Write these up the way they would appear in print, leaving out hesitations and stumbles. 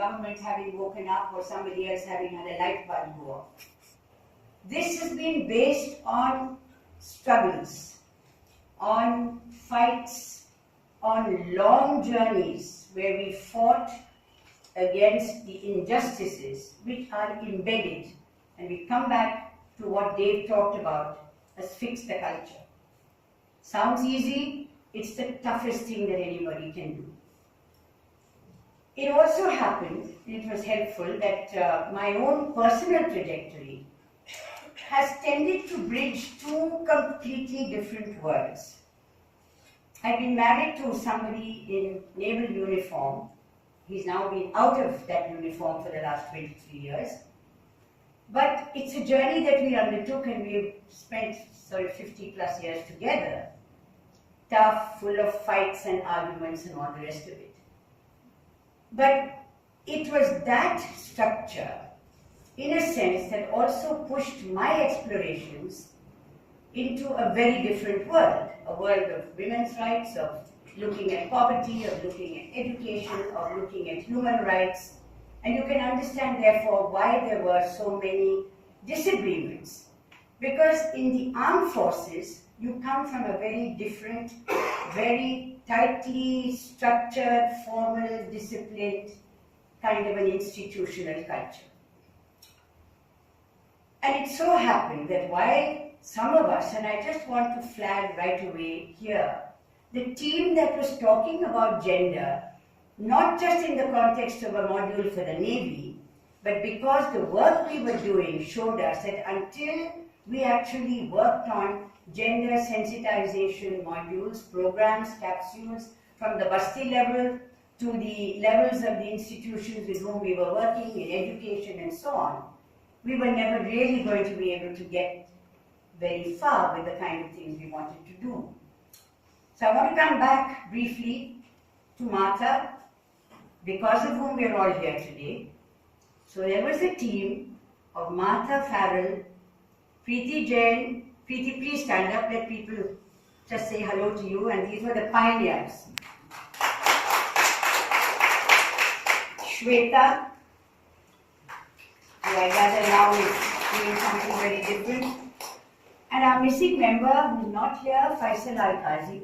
government having woken up or somebody else having had a light bulb go off. This has been based on struggles, on fights, on long journeys where we fought against the injustices which are embedded, and we come back to what Dave talked about as fix the culture. Sounds easy, it's the toughest thing that anybody can do. It also happened, and it was helpful, that my own personal trajectory has tended to bridge two completely different worlds. I've been married to somebody in naval uniform. He's now been out of that uniform for the last 23 years. But it's a journey that we undertook, and we've spent 50 plus years together. Tough, full of fights and arguments and all the rest of it. But it was that structure, in a sense, that also pushed my explorations into a very different world. A world of women's rights, of looking at poverty, of looking at education, of looking at human rights. And you can understand, therefore, why there were so many disagreements. Because in the armed forces, you come from a very different, very tightly structured, formal, disciplined kind of an institutional culture. And it so happened that while some of us, and I just want to flag right away here, the team that was talking about gender, not just in the context of a module for the Navy, but because the work we were doing showed us that until we actually worked on gender sensitization modules, programs, capsules, from the basti level to the levels of the institutions with whom we were working in education and so on, we were never really going to be able to get very far with the kind of things we wanted to do. So I want to come back briefly to Martha, because of whom we are all here today. So there was a team of Martha Farrell, Preeti Jain. Preeti, please stand up, let people just say hello to you, and these were the pioneers. Shweta, who I gather now is doing something very different. And our missing member, who is not here, Faisal Al-Qazi.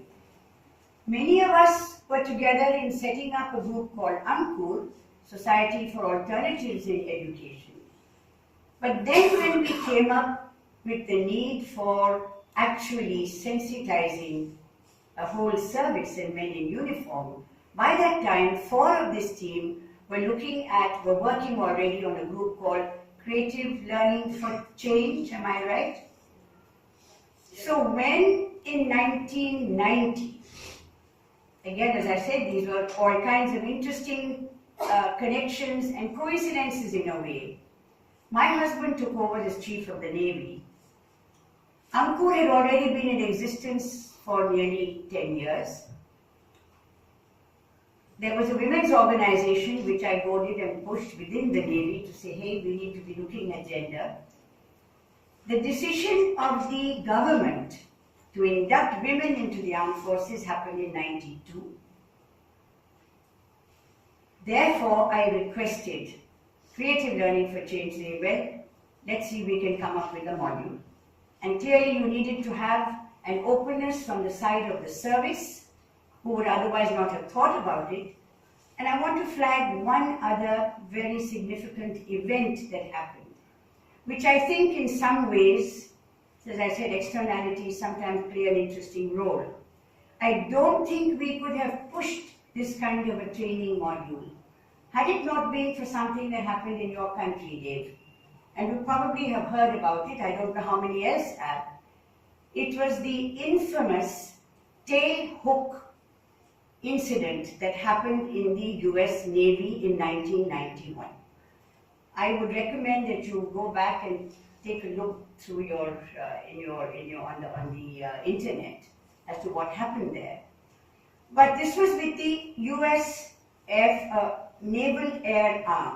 Many of us were together in setting up a group called Ankur, Society for Alternatives in Education. But then when we came up with the need for actually sensitizing a whole service and men in uniform, by that time, 4 of this team were working already on a group called Creative Learning for Change, am I right? So when in 1990, again, as I said, these were all kinds of interesting connections and coincidences in a way. My husband took over as Chief of the Navy. Ankur had already been in existence for nearly 10 years. There was a women's organization which I goaded and pushed within the Navy to say, hey, we need to be looking at gender. The decision of the government to induct women into the armed forces happened in 92. Therefore, I requested Creative Learning for Change. Say, well, let's see if we can come up with a module. And clearly you needed to have an openness from the side of the service, who would otherwise not have thought about it. And I want to flag one other very significant event that happened, which I think in some ways, as I said, externalities sometimes play an interesting role. I don't think we could have pushed this kind of a training module had it not been for something that happened in your country, Dave. And you probably have heard about it. I don't know how many else have. It was the infamous tail hook incident that happened in the US Navy in 1991. I would recommend that you go back and take a look through on the internet as to what happened there. But this was with the US Naval Air Arm.